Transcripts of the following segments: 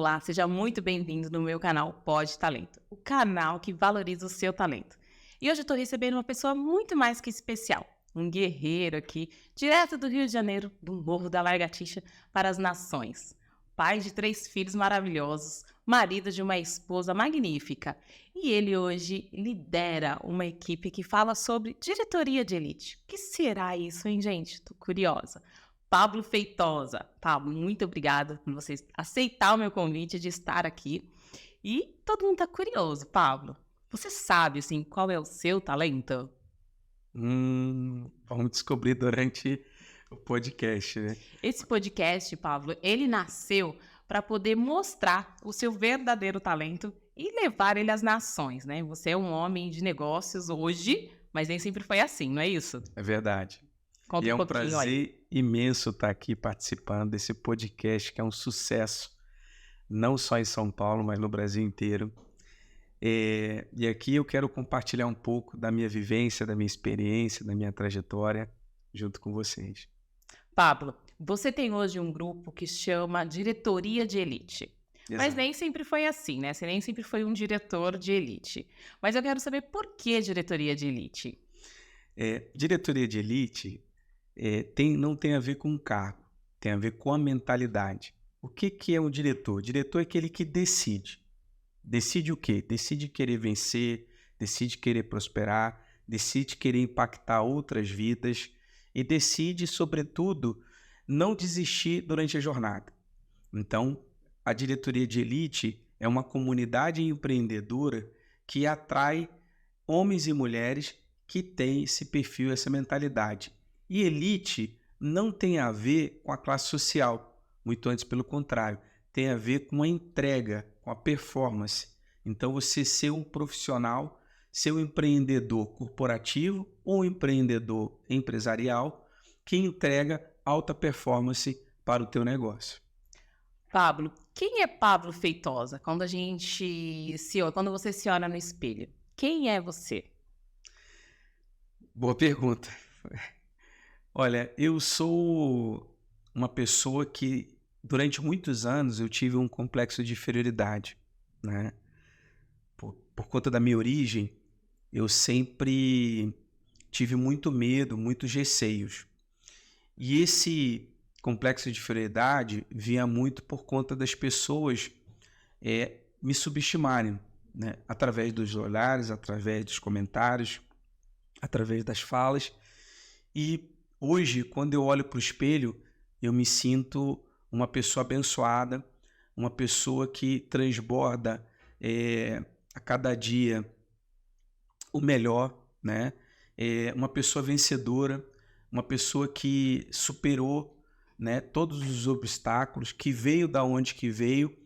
Olá, seja muito bem-vindo no meu canal Pode Talento, o canal que valoriza o seu talento. E hoje eu estou recebendo uma pessoa muito mais que especial, um guerreiro aqui, direto do Rio de Janeiro, do Morro da Lagartixa para as nações. Pai de 3 filhos maravilhosos, marido de uma esposa magnífica. E ele hoje lidera uma equipe que fala sobre diretoria de elite. O que será isso, hein, gente? Tô curiosa. Pablo Feitosa. Pablo, muito obrigada por você aceitar o meu convite de estar aqui. E todo mundo tá curioso, Pablo. Você sabe, assim, qual é o seu talento? Vamos descobrir durante o podcast, né? Esse podcast, Pablo, ele nasceu para poder mostrar o seu verdadeiro talento e levar ele às nações, né? Você é um homem de negócios hoje, mas nem sempre foi assim, não é isso? É verdade. E Conta é um um pouquinho aí. prazer imenso estar aqui participando desse podcast que é um sucesso, não só em São Paulo, mas no Brasil inteiro. E aqui eu quero compartilhar um pouco da minha vivência, da minha experiência, da minha trajetória junto com vocês. Pablo, você tem hoje um grupo que chama Diretoria de Elite. Mas Exato. nem sempre foi assim, né? Você nem sempre foi um diretor de elite. Mas eu quero saber por que diretoria de elite. Diretoria de elite não tem a ver com o cargo, tem a ver com a mentalidade. O que é um diretor? Diretor é aquele que decide. Decide o quê? Decide querer vencer, decide querer prosperar, decide querer impactar outras vidas e decide, sobretudo, não desistir durante a jornada. Então, a diretoria de elite é uma comunidade empreendedora que atrai homens e mulheres que têm esse perfil, essa mentalidade. E elite não tem a ver com a classe social, muito antes pelo contrário, tem a ver com a entrega, com a performance. Então você ser um profissional, ser um empreendedor corporativo ou um empreendedor empresarial que entrega alta performance para o teu negócio. Pablo, quem é Pablo Feitosa? Quando você se olha no espelho, quem é você? Boa pergunta. Olha, eu sou uma pessoa que durante muitos anos eu tive um complexo de inferioridade, né? Por conta da minha origem, eu sempre tive muito medo, muitos receios. E esse complexo de inferioridade vinha muito por conta das pessoas me subestimarem, né? Através dos olhares, através dos comentários, através das falas. E hoje, quando eu olho para o espelho, eu me sinto uma pessoa abençoada, uma pessoa que transborda a cada dia o melhor, né? Uma pessoa vencedora, uma pessoa que superou, né, todos os obstáculos, que veio da onde que veio,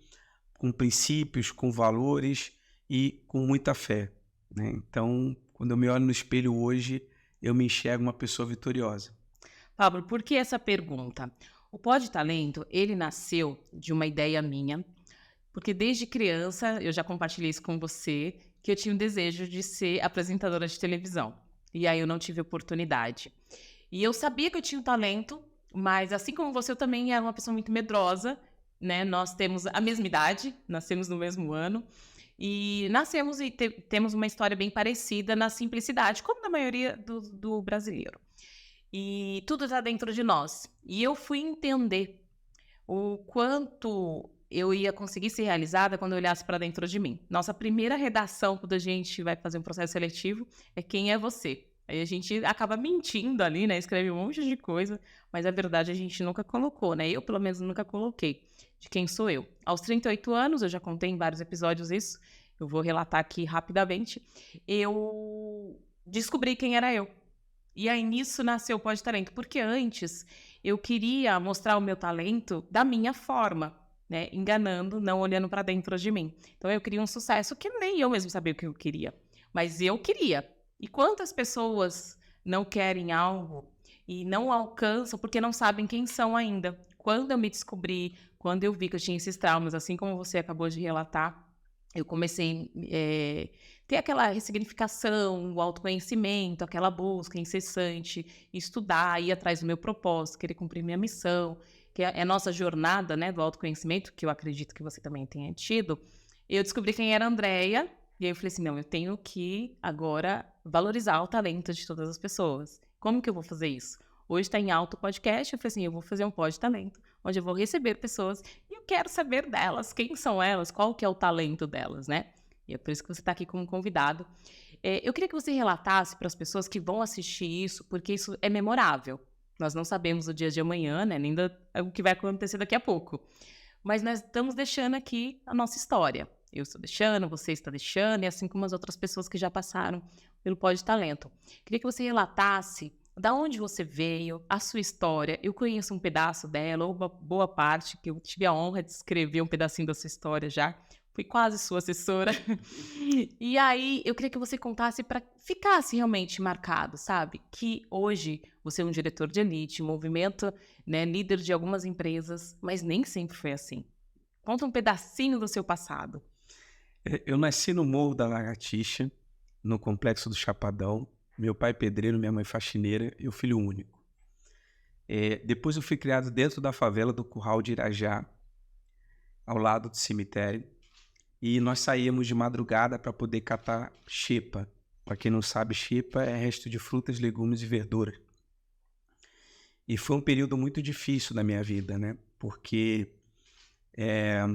com princípios, com valores e com muita fé, né? Então, quando eu me olho no espelho hoje, eu me enxergo uma pessoa vitoriosa. Pablo, por que essa pergunta? O Pode Talento, ele nasceu de uma ideia minha, porque desde criança, eu já compartilhei isso com você, que eu tinha um desejo de ser apresentadora de televisão. E aí eu não tive oportunidade. E eu sabia que eu tinha um talento, mas assim como você, eu também era uma pessoa muito medrosa, né? Nós temos a mesma idade, nascemos no mesmo ano, e nascemos e temos uma história bem parecida na simplicidade, como na maioria do brasileiro. E tudo está dentro de nós. E eu fui entender o quanto eu ia conseguir ser realizada quando eu olhasse para dentro de mim. Nossa primeira redação, quando a gente vai fazer um processo seletivo, é quem é você. Aí a gente acaba mentindo ali, né? Escreve um monte de coisa, mas a verdade a gente nunca colocou, né? Eu, pelo menos, nunca coloquei de quem sou eu. Aos 38 anos, eu já contei em vários episódios isso, eu vou relatar aqui rapidamente, eu descobri quem era eu. E aí nisso nasceu o Pode Talento, porque antes eu queria mostrar o meu talento da minha forma, né? Enganando, não olhando para dentro de mim. Então eu queria um sucesso que nem eu mesmo sabia o que eu queria, mas eu queria. E quantas pessoas não querem algo e não alcançam porque não sabem quem são ainda? Quando eu me descobri, quando eu vi que eu tinha esses traumas, assim como você acabou de relatar, eu comecei ter aquela ressignificação, o autoconhecimento, aquela busca incessante, estudar, ir atrás do meu propósito, querer cumprir minha missão. que é a nossa jornada, né, do autoconhecimento, que eu acredito que você também tenha tido, eu descobri quem era a Andrea, e aí eu falei assim, não, eu tenho que agora valorizar o talento de todas as pessoas. Como que eu vou fazer isso? Hoje está em alto podcast, eu falei assim, eu vou fazer um pod talento, onde eu vou receber pessoas e eu quero saber delas, quem são elas, qual que é o talento delas, né? E é por isso que você está aqui como convidado. Eu queria que você relatasse para as pessoas que vão assistir isso, porque isso é memorável. Nós não sabemos o dia de amanhã, né? Nem o que vai acontecer daqui a pouco. Mas nós estamos deixando aqui a nossa história. Eu estou deixando, você está deixando, e assim como as outras pessoas que já passaram pelo Pod Talento. Queria que você relatasse da onde você veio, a sua história. Eu conheço um pedaço dela, ou uma boa parte, que eu tive a honra de escrever um pedacinho da sua história já. Fui quase sua assessora. E aí, eu queria que você contasse para ficasse realmente marcado, sabe? Que hoje você é um diretor de elite, movimento, né, líder de algumas empresas, mas nem sempre foi assim. Conta um pedacinho do seu passado. Eu nasci no Morro da Lagartixa, no Complexo do Chapadão. Meu pai pedreiro, minha mãe faxineira, eu filho único. Depois eu fui criado dentro da favela do Curral de Irajá, ao lado do cemitério. E nós saíamos de madrugada para poder catar xepa. Para quem não sabe, xepa é resto de frutas, legumes e verduras. E foi um período muito difícil na minha vida, né? Porque é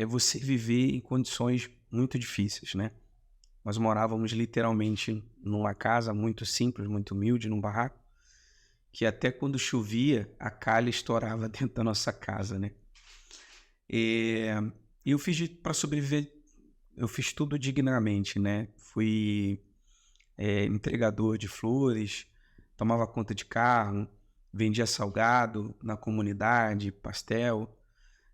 você viver em condições muito difíceis, né? Nós morávamos literalmente numa casa muito simples, muito humilde, num barraco, que até quando chovia, a calha estourava dentro da nossa casa, né? E eu fiz para sobreviver, eu fiz tudo dignamente, né? Fui entregador de flores, tomava conta de carro, vendia salgado na comunidade, pastel,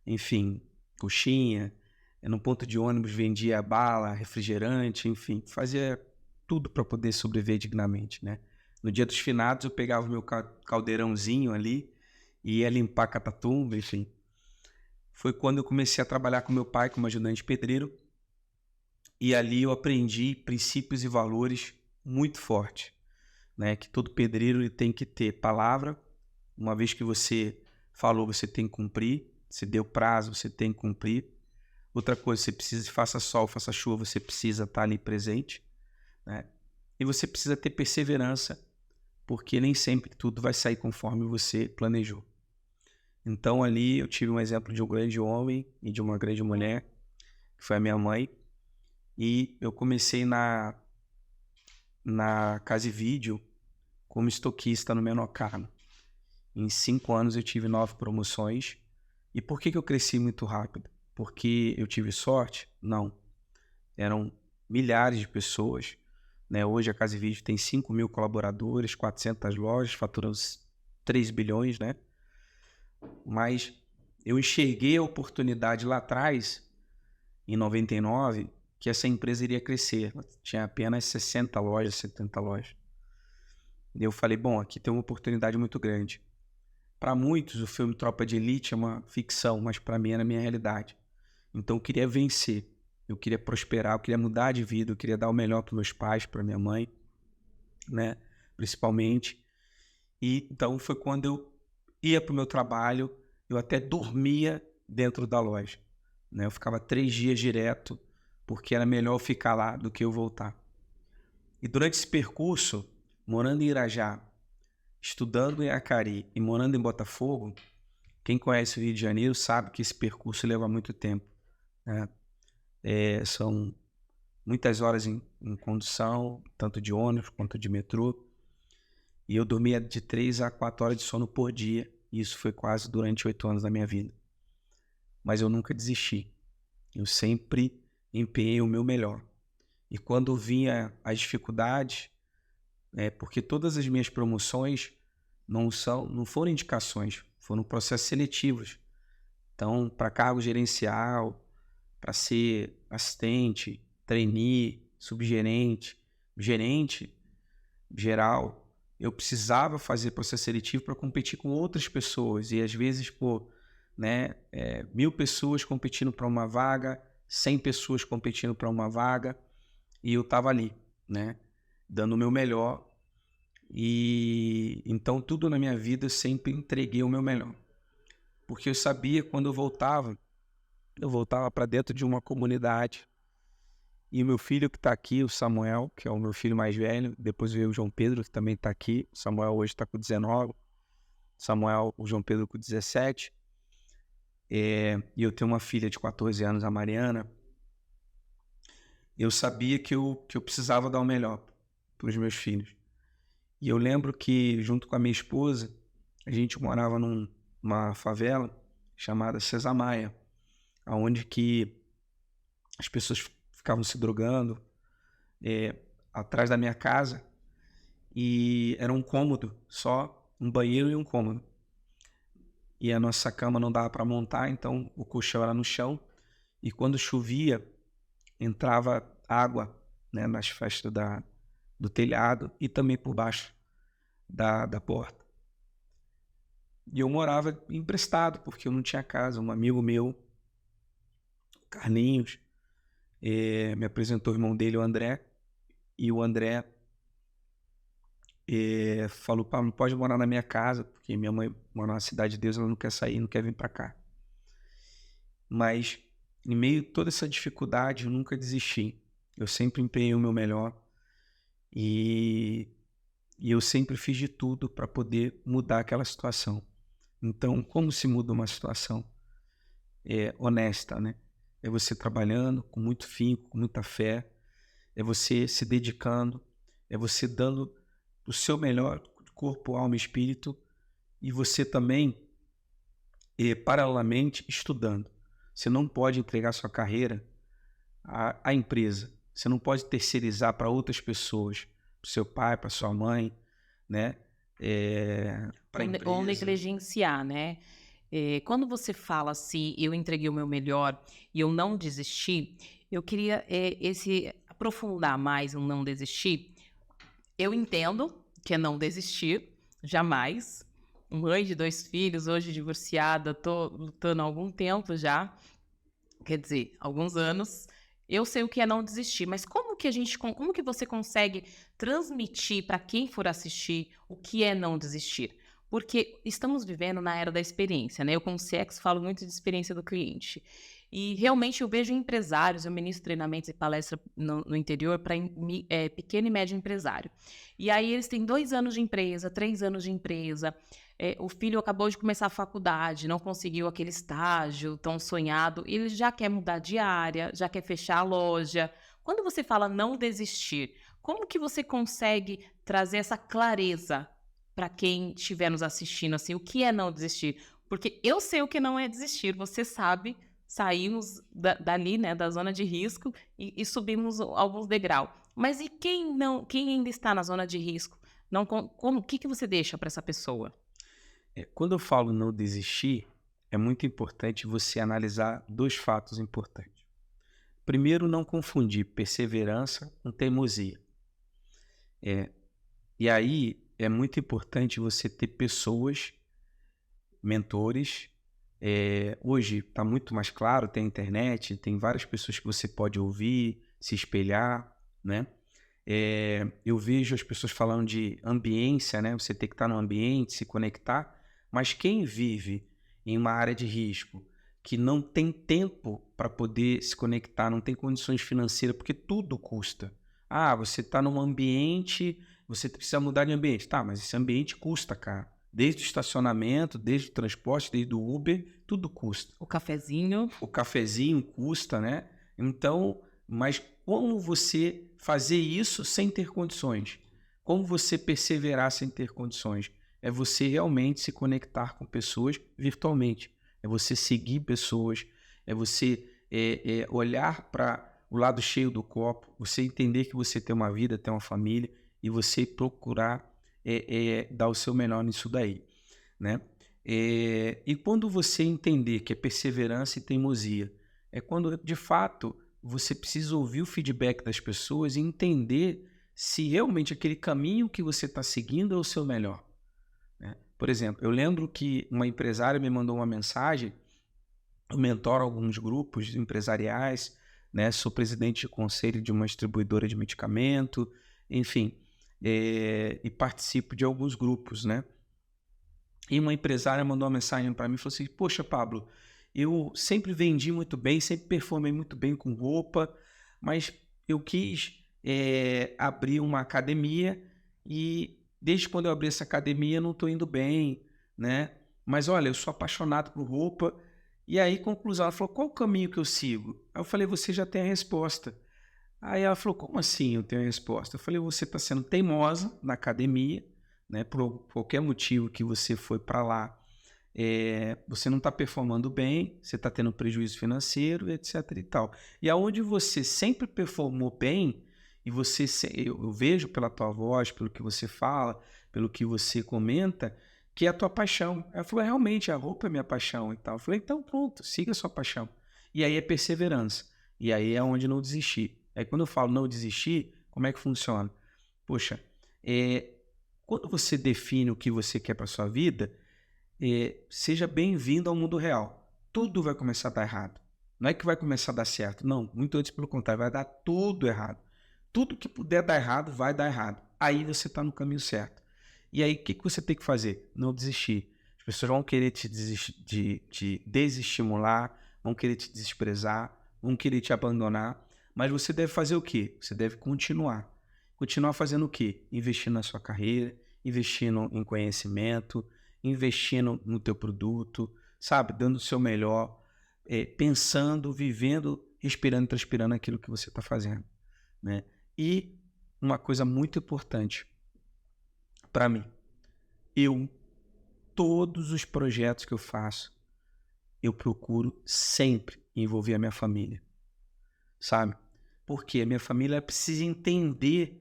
enfim, coxinha. No ponto de ônibus vendia bala, refrigerante, enfim, fazia tudo para poder sobreviver dignamente, né? No dia dos finados eu pegava o meu caldeirãozinho ali e ia limpar Catatumba, enfim. Foi quando eu comecei a trabalhar com meu pai como ajudante pedreiro e ali eu aprendi princípios e valores muito fortes, né? Que todo pedreiro ele tem que ter palavra, uma vez que você falou, você tem que cumprir, se deu prazo, você tem que cumprir. Outra coisa, você precisa, faça sol, faça chuva, você precisa estar ali presente, né? E você precisa ter perseverança, porque nem sempre tudo vai sair conforme você planejou. Então ali eu tive um exemplo de um grande homem e de uma grande mulher, que foi a minha mãe, e eu comecei na Casa e Vídeo como estoquista no Menor Carmo. Em 5 anos eu tive 9 promoções. E por que eu cresci muito rápido? Porque eu tive sorte? Não. Eram milhares de pessoas, né? Hoje a Casa e Vídeo tem 5.000 colaboradores, 400 lojas, faturando 3 bilhões, né? Mas eu enxerguei a oportunidade lá atrás, em 99, que essa empresa iria crescer. Ela tinha apenas 60 lojas, 70 lojas. E eu falei, bom, aqui tem uma oportunidade muito grande. Para muitos, o filme Tropa de Elite é uma ficção, mas para mim era a minha realidade. Então eu queria vencer, eu queria prosperar, eu queria mudar de vida, eu queria dar o melhor para meus pais, para minha mãe, né, principalmente. E então foi quando eu ia para o meu trabalho, eu até dormia dentro da loja, né? Eu ficava 3 dias direto, porque era melhor eu ficar lá do que eu voltar. E durante esse percurso, morando em Irajá, estudando em Acari e morando em Botafogo, quem conhece o Rio de Janeiro sabe que esse percurso leva muito tempo, né? São muitas horas em condução, tanto de ônibus quanto de metrô. E eu dormia de 3 a 4 horas de sono por dia. E isso foi quase durante 8 anos da minha vida. Mas eu nunca desisti. Eu sempre empenhei o meu melhor. E quando vinha as dificuldades, porque todas as minhas promoções não foram indicações, foram processos seletivos. Então, para cargo gerencial, para ser assistente, trainee, subgerente, gerente geral, eu precisava fazer processo seletivo para competir com outras pessoas. E às vezes, 1.000 pessoas competindo para uma vaga, 100 pessoas competindo para uma vaga, e eu estava ali, né, dando o meu melhor. E então tudo na minha vida eu sempre entreguei o meu melhor. porque eu sabia quando eu voltava para dentro de uma comunidade. E o meu filho que está aqui, o Samuel, que é o meu filho mais velho, depois veio o João Pedro, que também está aqui. O Samuel hoje está com 19, o João Pedro com 17. E eu tenho uma filha de 14 anos, a Mariana. Eu sabia que eu precisava dar o melhor para os meus filhos. E eu lembro que, junto com a minha esposa, a gente morava numa favela chamada César Maia, onde que as pessoas ficavam se drogando atrás da minha casa, e era um cômodo só, um banheiro e um cômodo. E a nossa cama não dava para montar, então o colchão era no chão, e quando chovia, entrava água, né, nas festas do telhado e também por baixo da porta. E eu morava emprestado, porque eu não tinha casa. Um amigo meu, Carlinhos, me apresentou o irmão dele, o André, e o André falou: "Pá, não pode morar na minha casa, porque minha mãe mora na Cidade de Deus, ela não quer sair, não quer vir para cá." Mas, em meio a toda essa dificuldade, eu nunca desisti. Eu sempre empenhei o meu melhor e eu sempre fiz de tudo para poder mudar aquela situação. Então, como se muda uma situação honesta, né? É você trabalhando com muito finco, com muita fé, é você se dedicando, é você dando o seu melhor, corpo, alma e espírito, e você também, paralelamente, estudando. Você não pode entregar sua carreira à empresa, você não pode terceirizar para outras pessoas, para o seu pai, para sua mãe, né? Para a Ou empresa. negligenciar, né? Quando você fala assim, eu entreguei o meu melhor e eu não desisti, eu queria aprofundar mais o não desistir. Eu entendo que é não desistir, jamais. Mãe de 2 filhos, hoje divorciada, tô lutando há algum tempo já, quer dizer, alguns anos. Eu sei o que é não desistir, mas como que você consegue transmitir para quem for assistir o que é não desistir? Porque estamos vivendo na era da experiência, né? Eu, como CX, falo muito de experiência do cliente. E realmente eu vejo empresários, eu ministro treinamentos e palestras no interior para pequeno e médio empresário. E aí eles têm 2 anos de empresa, 3 anos de empresa. O filho acabou de começar a faculdade, não conseguiu aquele estágio tão sonhado, ele já quer mudar de área, já quer fechar a loja. Quando você fala não desistir, como que você consegue trazer essa clareza para quem estiver nos assistindo, assim, o que é não desistir? Porque eu sei o que não é desistir, você sabe, saímos dali, né, da zona de risco e subimos alguns degraus. Mas e quem ainda está na zona de risco? O que você deixa para essa pessoa? Quando eu falo não desistir, é muito importante você analisar 2 fatos importantes. Primeiro, não confundir perseverança com teimosia. E aí é muito importante você ter pessoas, mentores. Hoje está muito mais claro, tem internet, tem várias pessoas que você pode ouvir, se espelhar, né? Eu vejo as pessoas falando de ambiência, né? Você tem que estar no ambiente, se conectar, mas quem vive em uma área de risco, que não tem tempo para poder se conectar, não tem condições financeiras, porque tudo custa. Você está num ambiente, você precisa mudar de ambiente. Tá, mas esse ambiente custa, cara. Desde o estacionamento, desde o transporte, desde o Uber, tudo custa. O cafezinho. O cafezinho custa, né? Então, mas como você fazer isso sem ter condições? Como você perseverar sem ter condições? É você realmente se conectar com pessoas virtualmente. É você seguir pessoas, é você olhar para o lado cheio do copo, você entender que você tem uma vida, tem uma família, e você procurar dar o seu melhor nisso daí, né? E quando você entender que é perseverança e teimosia, é quando de fato você precisa ouvir o feedback das pessoas e entender se realmente aquele caminho que você está seguindo é o seu melhor, né? Por exemplo, eu lembro que uma empresária me mandou uma mensagem. Eu mentoro alguns grupos empresariais, né? Sou presidente de conselho de uma distribuidora de medicamento, enfim, e participo de alguns grupos, né? E uma empresária mandou uma mensagem para mim e falou assim: Poxa, Pablo, eu sempre vendi muito bem, sempre performei muito bem com roupa, mas eu quis abrir uma academia e desde quando eu abri essa academia não estou indo bem, né? Mas olha, eu sou apaixonado por roupa. E aí, conclusão, ela falou: Qual o caminho que eu sigo? Aí eu falei: Você já tem a resposta. Aí ela falou: Como assim eu tenho a resposta? Eu falei: Você está sendo teimosa na academia, né? Por qualquer motivo que você foi para lá, você não está performando bem, você está tendo prejuízo financeiro, etc. e tal. E aonde você sempre performou bem, e eu vejo pela tua voz, pelo que você fala, pelo que você comenta, que é a tua paixão. Ela falou: Realmente, a roupa é minha paixão e tal. Eu falei: Então pronto, siga a sua paixão. E aí é perseverança. E aí é onde não desistir. Aí quando eu falo não desistir, como é que funciona? Poxa, quando você define o que você quer para sua vida, seja bem-vindo ao mundo real. Tudo vai começar a dar errado. Não é que vai começar a dar certo. Não, muito antes pelo contrário, vai dar tudo errado. Tudo que puder dar errado, vai dar errado. Aí você está no caminho certo. E aí, o que você tem que fazer? Não desistir. As pessoas vão querer te desestimular, vão querer te desprezar, vão querer te abandonar. Mas você deve fazer o quê? Você deve continuar. Continuar fazendo o quê? Investindo na sua carreira, investindo em conhecimento, investindo no teu produto, sabe? Dando o seu melhor, pensando, vivendo, respirando e transpirando aquilo que você está fazendo, né? E uma coisa muito importante para mim, todos os projetos que eu faço, eu procuro sempre envolver a minha família, sabe? Porque a minha família precisa entender